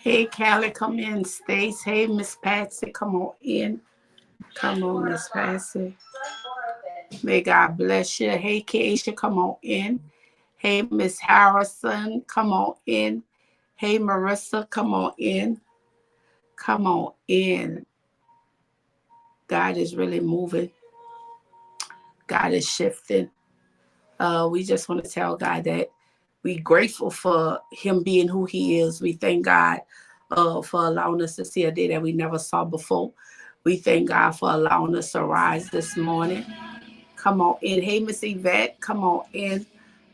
Hey, Callie, come in. Stace. Hey, Miss Patsy, come on in. Come on, Miss Patsy. May God bless you. Hey, Keisha, come on in. Hey, Miss Harrison, come on in. Hey, Marissa, come on in. Come on in. God is really moving. God is shifting. We just want to tell God that we grateful for him being who he is. We thank God for allowing us to see a day that we never saw before. We thank God for allowing us to rise this morning. Come on in. Hey, Miss Yvette, come on in.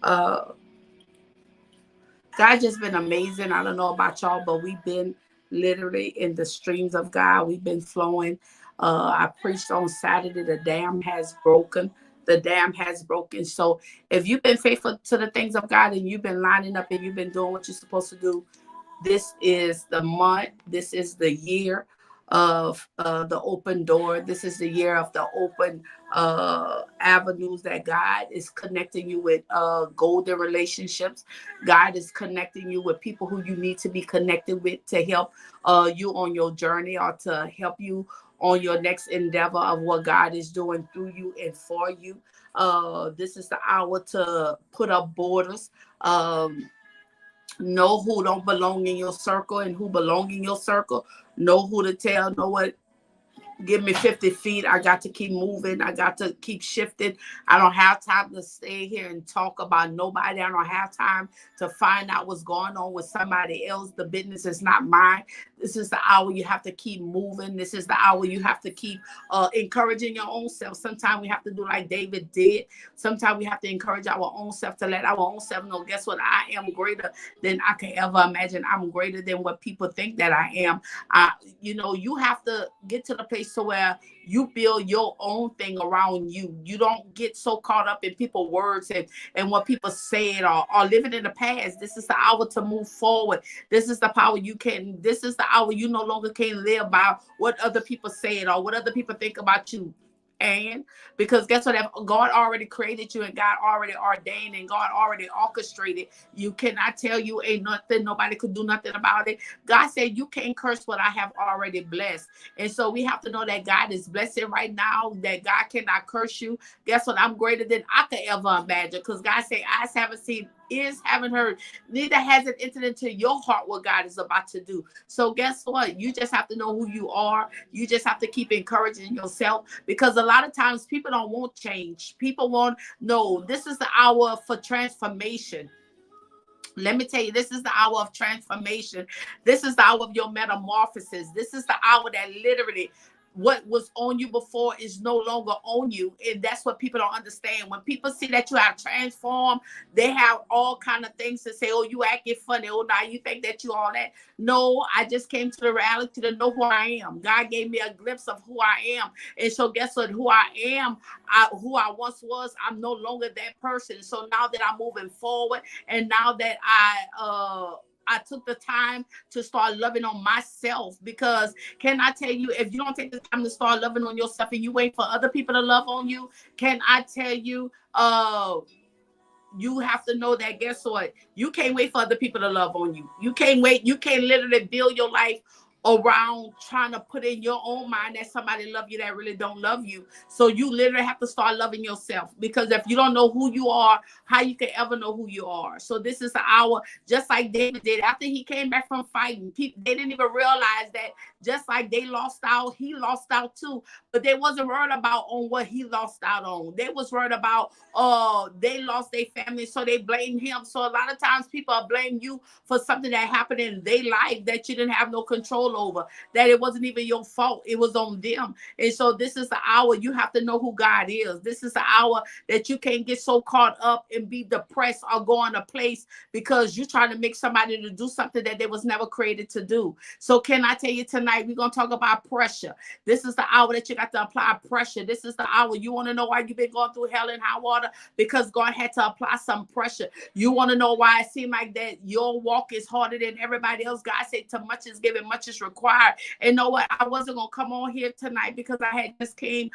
Uh, God just been amazing. I don't know about y'all, but we've been literally in the streams of God. We've been flowing. I preached on Saturday. The dam has broken. The dam has broken. So if you've been faithful to the things of God and you've been lining up and you've been doing what you're supposed to do, this is the month. This is the year of the open door. This is the year of the open avenues that God is connecting you with golden relationships. God is connecting you with people who you need to be connected with to help you on your journey or to help you on your next endeavor of what God is doing through you and for you. This is the hour to put up borders. Know who don't belong in your circle and who belong in your circle. Know who to tell. Know what. Give me 50 feet. I got to keep moving. I got to keep shifting. I don't have time to stay here and talk about nobody. I don't have time to find out what's going on with somebody else. The business is not mine. This is the hour you have to keep moving. This is the hour you have to keep encouraging your own self. Sometimes we have to do like David did. Sometimes we have to encourage our own self to let our own self know, guess what? I am greater than I can ever imagine. I'm greater than what people think that I am. You have to get to the place to where you build your own thing around you. You don't get so caught up in people's words and what people said or living in the past. This is the hour to move forward. This is the power this is the hour you no longer can live by what other people said or what other people think about you. And because guess what? If God already created you and God already ordained and God already orchestrated, you cannot tell you ain't nothing, nobody could do nothing about it. God said you can't curse what I have already blessed. And so we have to know that God is blessing right now, that God cannot curse you. Guess what? I'm greater than I could ever imagine. Because God said, eyes haven't seen, ears haven't heard, neither has it entered into your heart what God is about to do. So guess what? You just have to know who you are. You just have to keep encouraging yourself, because a lot of times people don't want change. People want, no, this is the hour for transformation. Let me tell you, this is the hour of transformation. This is the hour of your metamorphosis. This is the hour that literally what was on you before is no longer on you. And that's what people don't understand. When people see that you have transformed, they have all kind of things to say. Oh, you acting funny. Oh, now you think that you all that. No, I just came to the reality to know who I am. God gave me a glimpse of who I am. And so guess what? Who I am, who I once was, I'm no longer that person. So now that I'm moving forward, and now that I took the time to start loving on myself, because can I tell you, if you don't take the time to start loving on yourself and you wait for other people to love on you, can I tell you, you have to know that, guess what? You can't wait for other people to love on you. You can't wait. You can't literally build your life around trying to put in your own mind that somebody love you that really don't love you. So you literally have to start loving yourself, because if you don't know who you are, how you can ever know who you are? So this is the hour, just like David did after he came back from fighting. People, they didn't even realize that just like they lost out, he lost out too. But they wasn't worried about on what he lost out on. They was worried about they lost their family, so they blame him. So a lot of times people blame you for something that happened in their life that you didn't have no control over, that it wasn't even your fault, it was on them. And so this is the hour you have to know who God is. This is the hour that you can't get so caught up and be depressed or go in a place because you're trying to make somebody to do something that they was never created to do. So can I tell you tonight, we're going to talk about pressure. This is the hour that you got to apply pressure. This is the hour. You want to know why you've been going through hell and high water? Because God had to apply some pressure. You want to know why it seemed like that your walk is harder than everybody else? God said, too much is given, much is is required. And know what? I wasn't going to come on here tonight because I had just came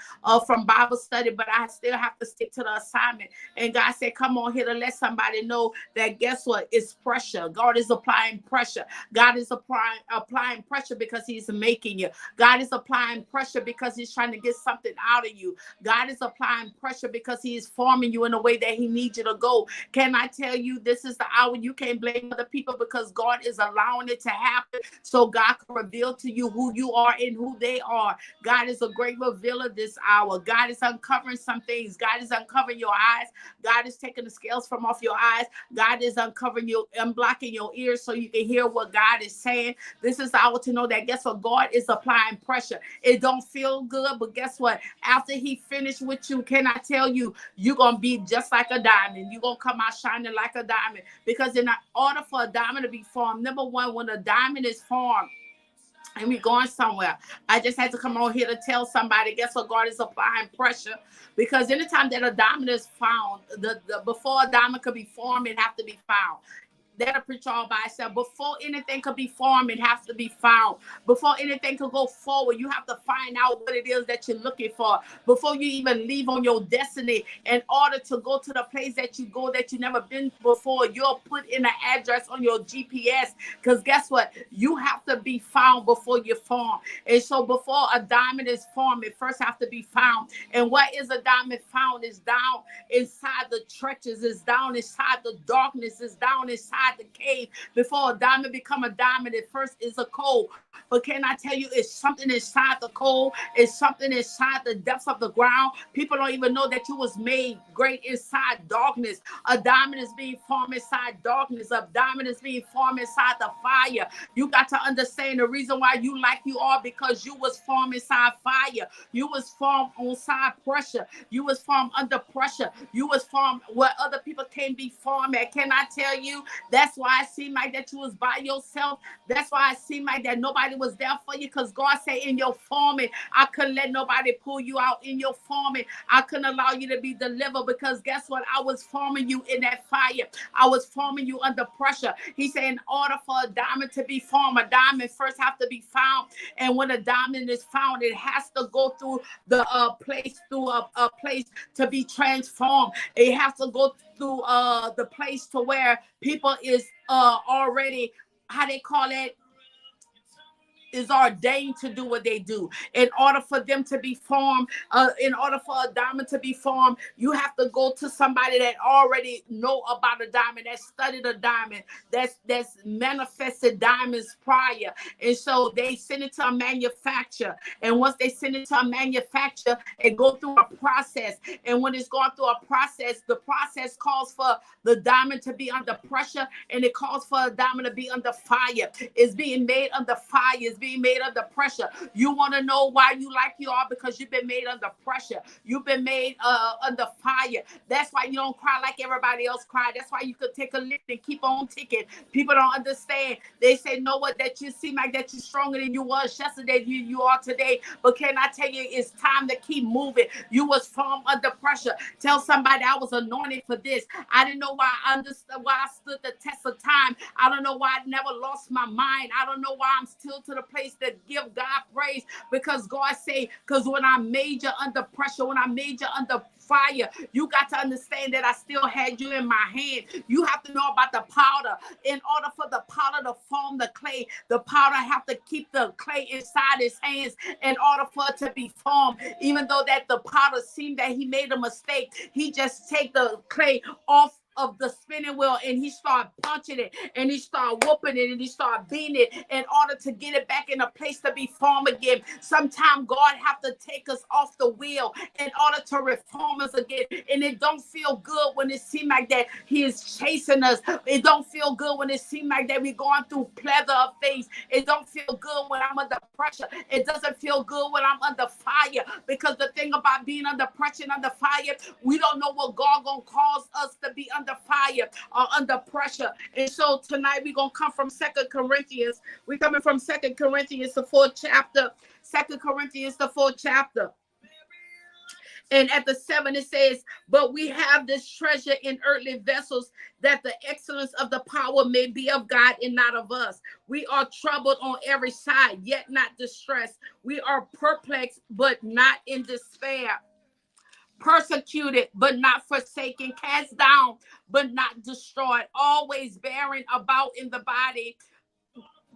from Bible study, but I still have to stick to the assignment. And God said, come on here to let somebody know that guess what? It's pressure. God is applying pressure. God is applying pressure because he's making you. God is applying pressure because he's trying to get something out of you. God is applying pressure because he is forming you in a way that he needs you to go. Can I tell you, this is the hour you can't blame other people because God is allowing it to happen so God can reveal to you who you are and who they are. God is a great revealer this hour. God is uncovering some things. God is uncovering your eyes. God is taking the scales from off your eyes. God is uncovering you, unblocking your ears so you can hear what God is saying. This is the hour to know that guess what? God is applying pressure. It don't feel good, but guess what? After he finished with you, can I tell you, you're going to be just like a diamond. You're going to come out shining like a diamond. Because in order for a diamond to be formed, number one, when a diamond is formed, and we're going somewhere, I just had to come on here to tell somebody, guess what? God is applying pressure. Because anytime that a diamond is found, before a diamond could be formed, it have to be found. That'll preach all by itself. Before anything could be formed, it has to be found. Before anything could go forward, you have to find out what it is that you're looking for. Before you even leave on your destiny, in order to go to the place that you go that you never been before, you'll put in an address on your GPS. Because guess what? You have to be found before you're formed. And so before a diamond is formed, it first have to be found. And what is a diamond found? Is down inside the trenches, is down inside the darkness, is down inside the cave. Before a diamond become a diamond, it first is a coal. But can I tell you, it's something inside the coal, it's something inside the depths of the ground. People don't even know that you was made great inside darkness. A diamond is being formed inside darkness. A diamond is being formed inside the fire. You got to understand the reason why you like you are, because you was formed inside fire. You was formed on side pressure. You was formed under pressure. You was formed where other people can't be formed at. Can I tell you? That's why it seemed like that you was by yourself. That's why it seemed like that nobody was there for you, because God said in your forming, I couldn't let nobody pull you out in your forming. I couldn't allow you to be delivered because guess what? I was forming you in that fire. I was forming you under pressure. He said in order for a diamond to be formed, a diamond first have to be found. And when a diamond is found, it has to go through the place, through a place to be transformed. It has to go through the place to where people is already, how they call it, is ordained to do what they do. In order for them to be formed, in order for a diamond to be formed, you have to go to somebody that already know about a diamond, that studied a diamond, that's manifested diamonds prior. And so they send it to a manufacturer. And once they send it to a manufacturer, it go through a process. And when it's going through a process, the process calls for the diamond to be under pressure, and it calls for a diamond to be under fire. It's being made under fire. It's being made under pressure. You want to know why you like you are? Because you've been made under pressure. You've been made under fire. That's why you don't cry like everybody else cry. That's why you could take a lick and keep on ticking. People don't understand. They say, know what, that you seem like that you're stronger than you was yesterday, you are today. But can I tell you, it's time to keep moving. You was formed under pressure. Tell somebody, I was anointed for this. I didn't know why I understood, why I stood the test of time. I don't know why I never lost my mind. I don't know why I'm still to the place to give God praise, because God say, because when I made you under pressure, when I made you under fire, you got to understand that I still had you in my hand. You have to know about the powder. In order for the powder to form the clay, the powder have to keep the clay inside his hands in order for it to be formed. Even though that the powder seemed that he made a mistake, he just take the clay off of the spinning wheel and he started punching it and he started whooping it and he started beating it in order to get it back in a place to be formed again. Sometimes God have to take us off the wheel in order to reform us again. And it don't feel good when it seems like that he is chasing us. It don't feel good when it seems like that we're going through plethora of things. It don't feel good when I'm under pressure. It doesn't feel good when I'm under fire, because the thing about being under pressure and under fire, we don't know what God gonna cause us to be under fire or under pressure. And so tonight we're gonna come from 2 Corinthians. We're coming from 2 Corinthians, the 4th chapter. 2 Corinthians, the 4th chapter. And at the 7, it says, but we have this treasure in earthly vessels, that the excellence of the power may be of God and not of us. We are troubled on every side, yet not distressed. We are perplexed, but not in despair. Persecuted, but not forsaken. Cast down, but not destroyed. Always bearing about in the body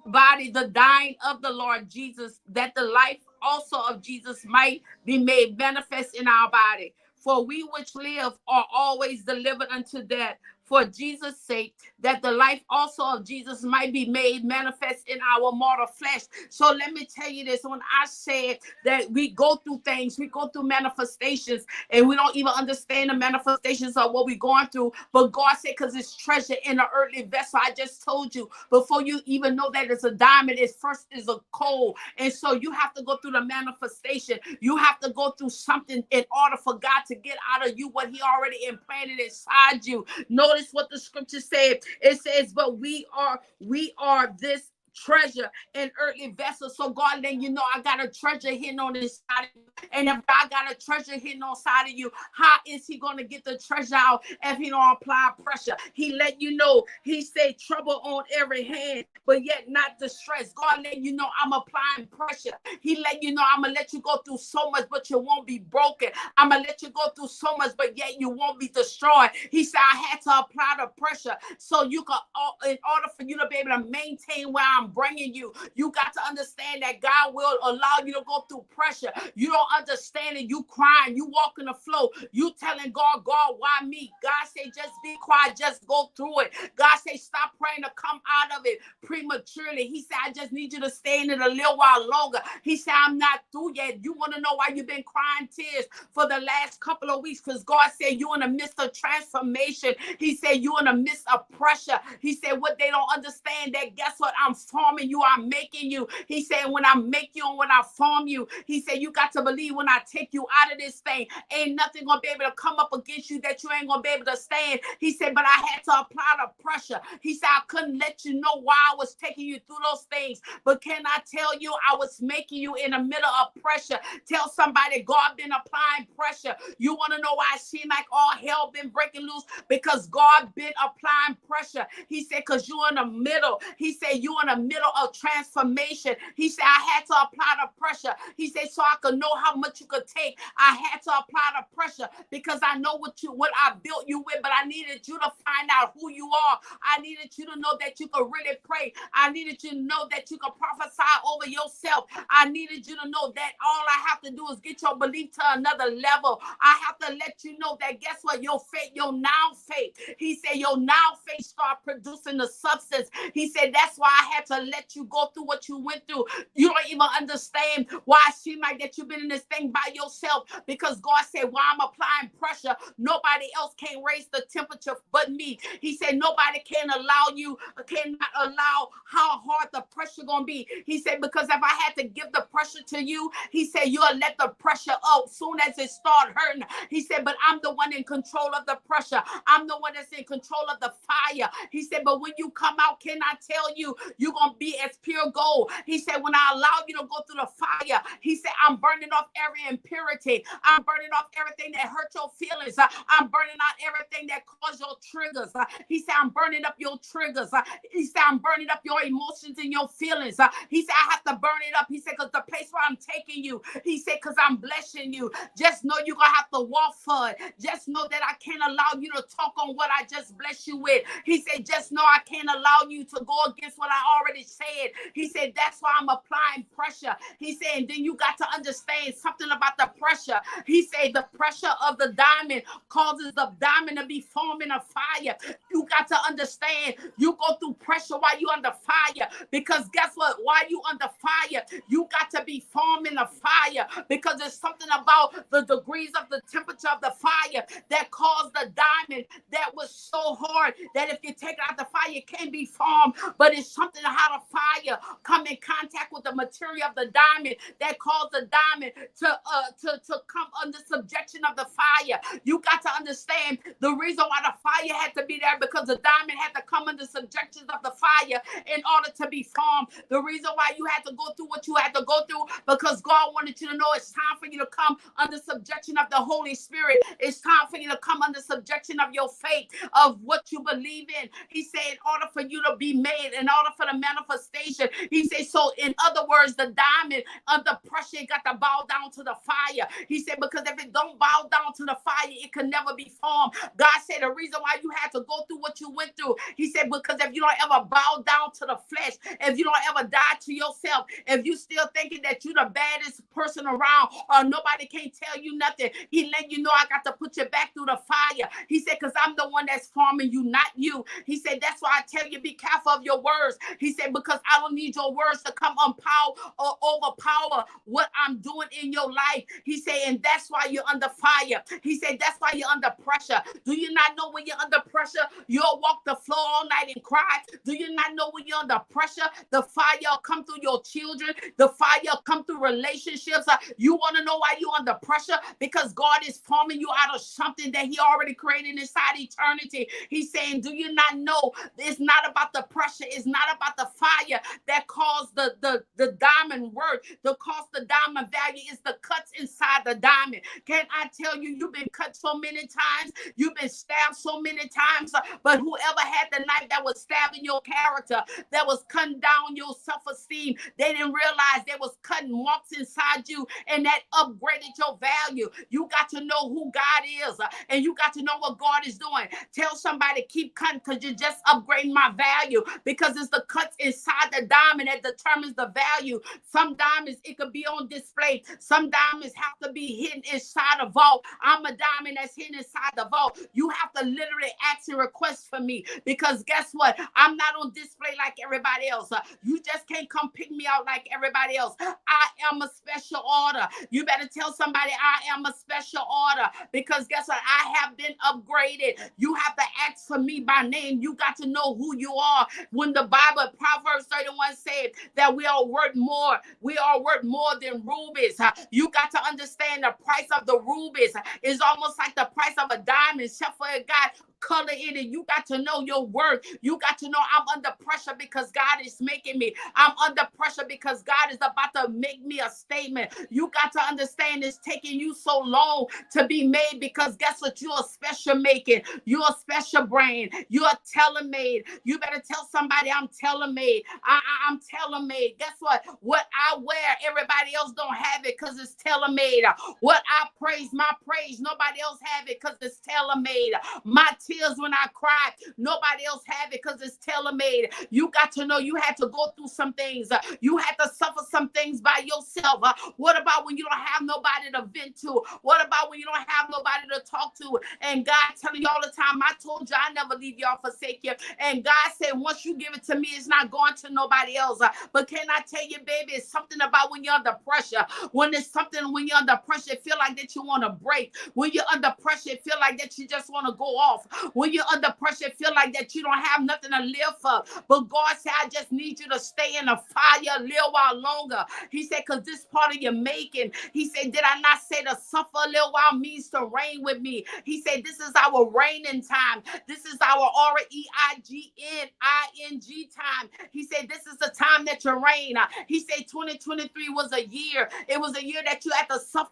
the dying of the Lord Jesus, that the life also of Jesus might be made manifest in our body. For we which live are always delivered unto death for Jesus' sake, that the life also of Jesus might be made manifest in our mortal flesh. So let me tell you this. When I said that we go through things, we go through manifestations, and we don't even understand the manifestations of what we're going through. But God said, because it's treasure in an earthly vessel. I just told you, before you even know that it's a diamond, it first is a coal. And so you have to go through the manifestation. You have to go through something in order for God to get out of you what he already implanted inside you. Notice what the scripture said. It says, but we are this treasure in earthly vessels. So God letting you know, I got a treasure hidden on this side of you. And if God got a treasure hidden on side of you, how is he going to get the treasure out if he don't apply pressure? He let you know. He said trouble on every hand, but yet not distress. God let you know, I'm applying pressure. He let you know, I'm going to let you go through so much, but you won't be broken. I'm going to let you go through so much, but yet you won't be destroyed. He said, I had to apply the pressure so you can, in order for you to be able to maintain where I'm bringing you, you got to understand that God will allow you to go through pressure. You don't understand it. You crying, you walking the flow, you telling God, God, why me? God say, just be quiet, just go through it. God say, stop praying to come out of it prematurely. He said, I just need you to stay in it a little while longer. He said, I'm not through yet. You want to know why you've been crying tears for the last couple of weeks? Because God said, you're in the midst of transformation. He said, you're in the midst of pressure. He said, what they don't understand, that guess what? I'm forming you. I'm making you. He said, when I make you and when I form you, he said, you got to believe when I take you out of this thing, ain't nothing going to be able to come up against you that you ain't going to be able to stand. He said, but I had to apply the pressure. He said, I couldn't let you know why I was taking you through those things. But can I tell you, I was making you in the middle of pressure. Tell somebody, God been applying pressure. You want to know why it seemed like all hell been breaking loose? Because God been applying pressure. He said, because you're in the middle. He said, you're in the middle of transformation. He said, I had to apply the pressure. He said, so I could know how much you could take. I had to apply the pressure because I know what I built you with, but I needed you to find out who you are. I needed you to know that you could really pray. I needed you to know that you could prophesy over yourself. I needed you to know that all I have to do is get your belief to another level. I have to let you know that guess what? Your faith, your now faith. He said your now faith start producing the substance. He said that's why I had to let you go through what you went through. You don't even understand why it seemed like that you've been in this thing by yourself, because God said, while I'm applying pressure, nobody else can raise the temperature but me. He said nobody cannot allow how hard the pressure gonna be. He said, because if I had to give the pressure to you, he said, you'll let the pressure out soon as it start hurting. He said, but I'm the one in control of the pressure. I'm the one that's in control of the fire. He said, but when you come out, can I tell you, you're going to be as pure gold. He said, when I allow you to go through the fire, he said, I'm burning off every impurity. I'm burning off everything that hurt your feelings. I'm burning out everything that caused your triggers. He said, I'm burning up your triggers. He said, I'm burning up your emotions and your feelings. He said, I have to burn it up. He said, because the place where I'm taking you, he said, because I'm blessing you. Just know you're going to have to walk for it. Just know that I can't allow you to talk on what I just blessed you with. He said, just know I can't allow you to go against what I already said. He said, that's why I'm applying pressure. He said, and then you got to understand something about the pressure. He said, the pressure of the diamond causes the diamond to be forming a fire. You got to understand, you go through pressure while you're under fire, because guess what? While you under fire, you got to be forming a fire, because there's something about the degrees of the temperature of the fire that caused the diamond that was so hard that that if you take it out the fire, it can't be formed. But it's something how the fire come in contact with the material of the diamond that caused the diamond to come under subjection of the fire. You got to understand the reason why the fire had to be there, because the diamond had to come under subjection of the fire in order to be formed. The reason why you had to go through what you had to go through, because God wanted you to know it's time for you to come under subjection of the Holy Spirit. It's time for you to come under subjection of your faith, of what you believe in. He said, in order for you to be made, in order for the manifestation, he said, so in other words, the diamond under pressure got to bow down to the fire. He said, because if it don't bow down to the fire, it can never be formed. God said the reason why you had to go through what you went through, he said, because if you don't ever bow down to the flesh, if you don't ever die to yourself, if you still thinking that you're the baddest person around or nobody can't tell you nothing, he let you know I got to put you back through the fire. He said, because I'm the one that's forming you, not you. He said, that's why I tell you, be careful of your words. He said, because I don't need your words to come unpower or overpower what I'm doing in your life. He said, and that's why you're under fire. He said, that's why you're under pressure. Do you not know when you're under pressure, you'll walk the floor all night and cry? Do you not know when you're under pressure, the fire will come through your children, the fire will come through relationships? You want to know why you're under pressure? Because God is forming you out of something that he already created inside eternity. He's saying, do you not know it's not about the pressure, it's not about the fire that caused the diamond work, the cost the diamond value is the cuts inside the diamond. Can I tell you, you've been cut so many times, you've been stabbed so many times, but whoever had the knife that was stabbing your character, that was cutting down your self-esteem, they didn't realize they was cutting marks inside you, and that upgraded your value. You got to know who God is, and you got to know what God is doing. Tell somebody, keep cutting, because you're just upgrading my value, because it's the cuts inside the diamond that determines the value. Some diamonds, it could be on display. Some diamonds have to be hidden inside a vault. I'm a diamond that's hidden inside the vault. You have to literally ask and request for me, because guess what? I'm not on display like everybody else. You just can't come pick me out like everybody else. I am a special order. You better tell somebody I am a special order, because guess what? I have been upgraded. You have to ask for me by name. You got to know who you are. When the Bible, Proverbs 31 said that we are worth more. We are worth more than rubies. You got to understand the price of the rubies is almost like the price of a diamond, except for it got color in it. You got to know your worth. You got to know I'm under pressure because God is making me. I'm under pressure because God is about to make me a statement. You got to understand it's taking you so long to be made, because guess what? You're a special making. You're a special brain. You're tailor-made. You better tell somebody I'm tailor-made. I'm tailor-made. Guess what? What I wear, everybody else don't have it because it's tailor-made. What I praise, my praise, nobody else have it because it's tailor-made. My tears when I cry, nobody else have it because it's tailor-made. You got to know you had to go through some things. You had to suffer some things by yourself. What about when you don't have nobody to vent to? What about when you don't have nobody to talk to? And God telling you all the time, I told you I never leave y'all, forsake you. And God said, once you give it to me, it's not going to nobody else. But can I tell you, baby, it's something about when you're under pressure. When you're under pressure, it feel like that you want to break. When you're under pressure, it feel like that you just want to go off. When you're under pressure, it feel like that you don't have nothing to live for. But God said, I just need you to stay in the fire a little while longer. He said, because this part of your making, he said, did I not say to suffer a little while means to reign with me? He said, this is our reigning time. This is our REIGNING time. He said, this is the time that you reign. He said, 2023 was a year. It was a year that you had to suffer.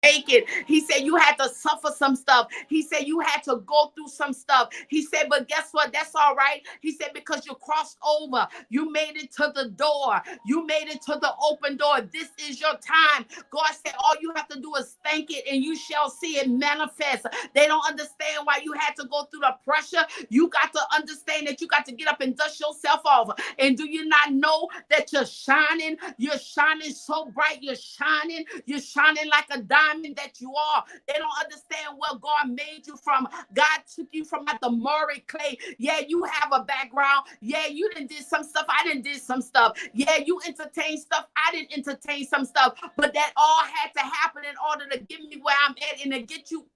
It. He said you had to suffer some stuff. He said you had to go through some stuff. He said, but guess what? That's all right. He said, because you crossed over. You made it to the door. You made it to the open door. This is your time. God said, all you have to do is thank it and you shall see it manifest. They don't understand why you had to go through the pressure. You got to understand that you got to get up and dust yourself off. And do you not know that you're shining? You're shining so bright. You're shining like a diamond. assignment that you are. They don't understand where God made you from. God took you from out the Murray clay. Yeah, you have a background. Yeah, you done did some stuff. I done did some stuff. Yeah, you entertain stuff. I didn't entertain some stuff. But that all had to happen in order to get me where I'm at and to get you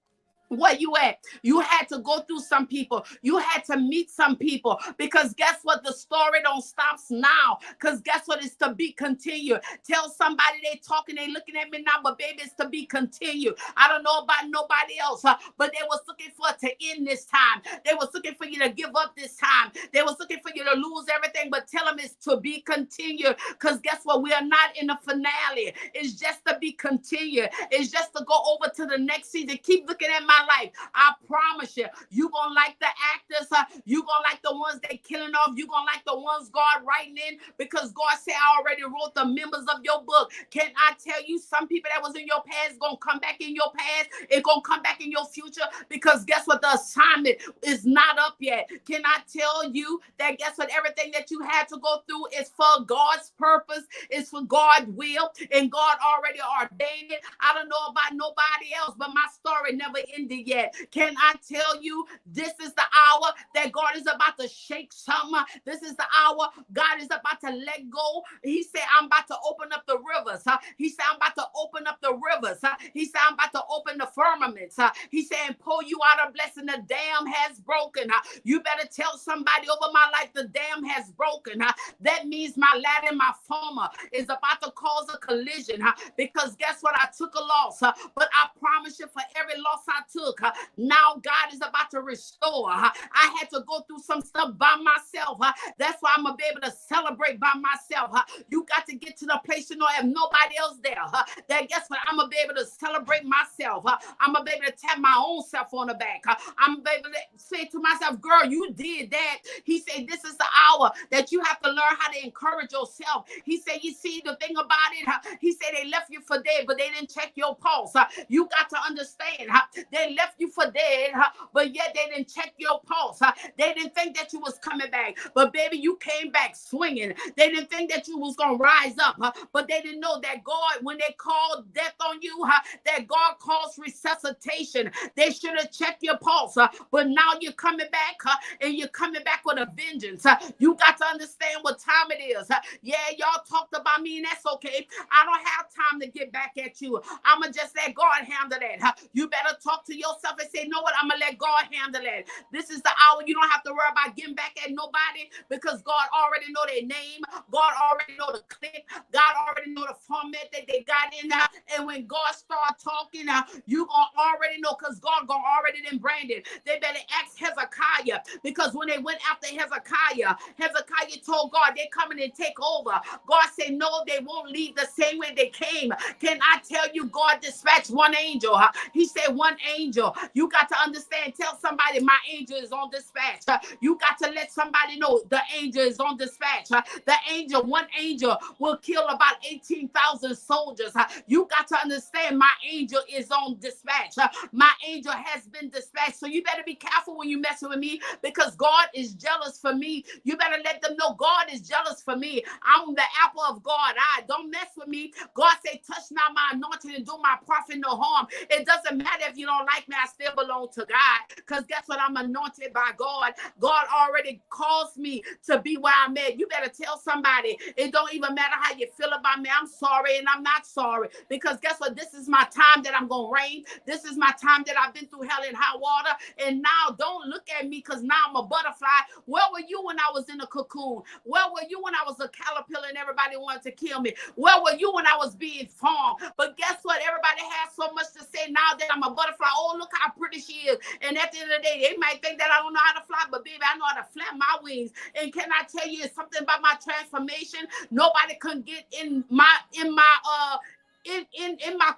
where you at. You had to go through some people. You had to meet some people, because guess what? The story don't stop now, because guess what? It's to be continued. Tell somebody they talking, they looking at me now, but baby, it's to be continued. I don't know about nobody else, but they was looking for it to end this time. They was looking for you to give up this time. They was looking for you to lose everything, but tell them it's to be continued, because guess what? We are not in the finale. It's just to be continued. It's just to go over to the next season. Keep looking at my life. I promise you, you gonna like the actors. You gonna like the ones they killing off. You gonna like the ones God writing in, because God said, I already wrote the members of your book. Can I tell you, some people that was in your past gonna come back in your past. It's gonna come back in your future, because guess what? The assignment is not up yet. Can I tell you that guess what? Everything that you had to go through is for God's purpose. It's for God's will, and God already ordained it. I don't know about nobody else, but my story never ended yet. Can I tell you, this is the hour that God is about to shake something. This is the hour God is about to let go. He said, I'm about to open up the rivers. He said, I'm about to open up the rivers. He said, I'm about to open the firmaments. He said, and pull you out of blessing. The dam has broken. You better tell somebody over my life, the dam has broken. That means my ladder and my former is about to cause a collision, because guess what? I took a loss, but I promise you, for every loss I took, now God is about to restore. I had to go through some stuff by myself. That's why I'm going to be able to celebrate by myself. You got to get to the place, you know, if nobody else there, that guess what? I'm going to be able to celebrate myself. I'm going to be able to tap my own self on the back. I'm going to be able to say to myself, girl, you did that. He said, this is the hour that you have to learn how to encourage yourself. He said, you see, the thing about it, he said they left you for dead, but they didn't check your pulse. You got to understand, they left you for dead, but yet they didn't check your pulse. They didn't think that you was coming back, but baby, you came back swinging. They didn't think that you was going to rise up, but they didn't know that God, when they called death on you, that God calls resuscitation. They should have checked your pulse, but now you're coming back, and you're coming back with a vengeance. You got to understand what time it is. Yeah, y'all talked about me, and that's okay. I don't have time to get back at you. I'm going to just let God handle that. You better talk to yourself and say, you know what? I'm going to let God handle that. This is the hour. You don't have to worry about getting back at nobody, because God already know their name. God already know the clique. God already know the format that they got in there. And when God start talking, you going to already know, because God going to already then brand it. They better ask Hezekiah, because when they went after Hezekiah, Hezekiah told God, they coming and take over. God said, no, they won't leave the same way they came. Can I tell you, God dispatched one angel. He said one angel. You got to understand. Tell somebody, my angel is on dispatch. You got to let somebody know the angel is on dispatch. The angel, one angel will kill about 18,000 soldiers. You got to understand, my angel is on dispatch. My angel has been dispatched. So you better be careful when you mess with me, because God is jealous for me. You better let them know God is jealous for me. I'm the apple of God. Don't mess with me. God say, touch not my anointing and do my prophet no harm. It doesn't matter if you don't like me, I still belong to God, because guess what? I'm anointed by God. God already calls me to be where I'm at. You better tell somebody, it don't even matter how you feel about me. I'm sorry and I'm not sorry, because guess what? This is my time that I'm going to reign. This is my time that I've been through hell and high water. And now don't look at me, because now I'm a butterfly. Where were you when I was in a cocoon? Where were you when I was a caterpillar and everybody wanted to kill me? Where were you when I was being formed? But guess what? Everybody has so much to say now that I'm a butterfly. Oh, look how pretty she is. And at the end of the day, they might think that I don't know how to fly, but baby, I know how to flap my wings. And can I tell you, it's something about my transformation? Nobody can get in my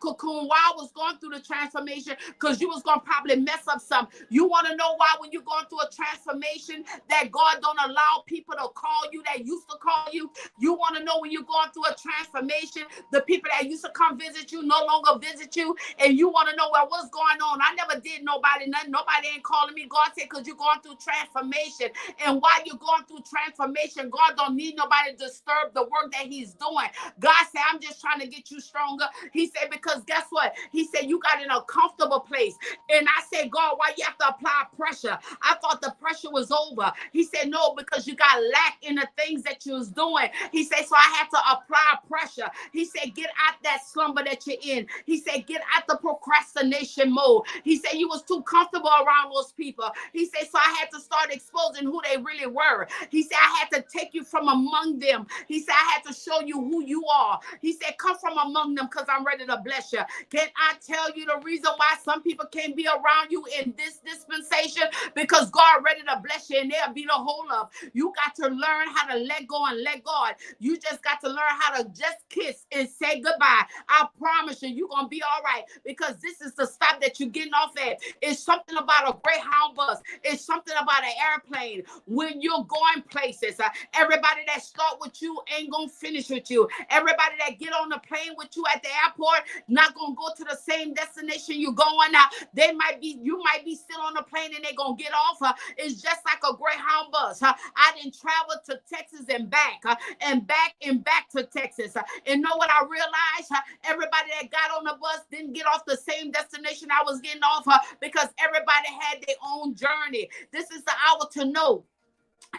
cocoon while I was going through the transformation, because you was going to probably mess up something. You want to know why, when you're going through a transformation, that God don't allow people to call you that used to call you? You want to know, when you're going through a transformation, the people that used to come visit you no longer visit you, and you want to know, well, what's going on? I never did nobody nothing. Nobody ain't calling me. God said, because you're going through transformation. And while you're going through transformation, God don't need nobody to disturb the work that he's doing. God said, I'm just trying to get you stronger. longer. He said, because guess what? He said, you got in a comfortable place. And I said, God, why you have to apply pressure? I thought the pressure was over. He said, no, because you got lack in the things that you was doing. He said, so I had to apply pressure. He said, get out that slumber that you're in. He said, get out the procrastination mode. He said, you was too comfortable around those people. He said, so I had to start exposing who they really were. He said, I had to take you from among them. He said, I had to show you who you are. He said, come from among them because I'm ready to bless you. Can I tell you the reason why some people can't be around you in this dispensation? Because God ready to bless you and they'll be the whole of. You got to learn how to let go and let God. You just got to learn how to just kiss and say goodbye. I promise you, you're going to be all right, because this is the stop that you're getting off at. It's something about a Greyhound bus. It's something about an airplane. When you're going places, everybody that start with you ain't going to finish with you. Everybody that get on the plane with you at the airport not going to go to the same destination you're going now. You might be still on the plane and they're going to get off. It's just like a Greyhound bus. I didn't travel to Texas and back to Texas. And know what I realized? Everybody that got on the bus didn't get off the same destination I was getting off, because everybody had their own journey. This is the hour to know.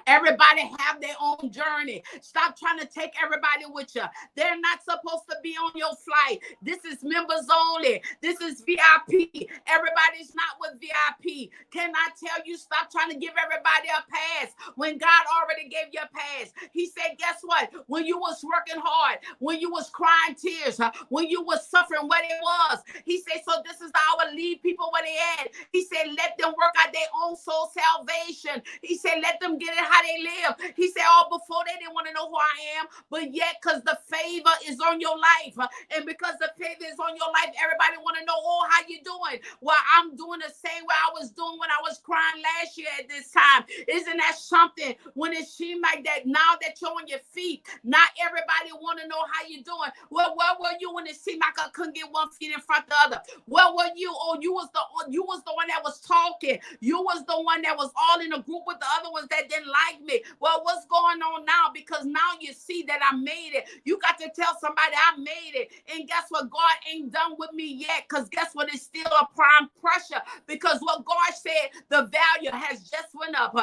Everybody have their own journey. Stop trying to take everybody with you. They're not supposed to be on your flight. This is members only. This is VIP. Everybody's not with VIP. Can I tell you, stop trying to give everybody a pass when God already gave you a pass. He said, guess what? When you was working hard, when you was crying tears, when you was suffering, what it was. He said, so this is the hour, leave people where they at. He said, let them work out their own soul salvation. He said, let them get it how they live. He said, oh, before they didn't want to know who I am, but yet because the favor is on your life, and because the favor is on your life, everybody want to know, oh, how you doing? Well, I'm doing the same way I was doing when I was crying last year at this time. Isn't that something? When it seemed like that, now that you're on your feet, not everybody want to know how you doing. Well, where were you when it seemed like I couldn't get one feet in front of the other? Where were you? Oh, you was the one that was talking. You was the one that was all in a group with the other ones that didn't like me. Well, what's going on now? Because now you see that I made it. You got to tell somebody I made it. And guess what? God ain't done with me yet. Because guess what? It's still a prime pressure. Because what God said, the value has just went up.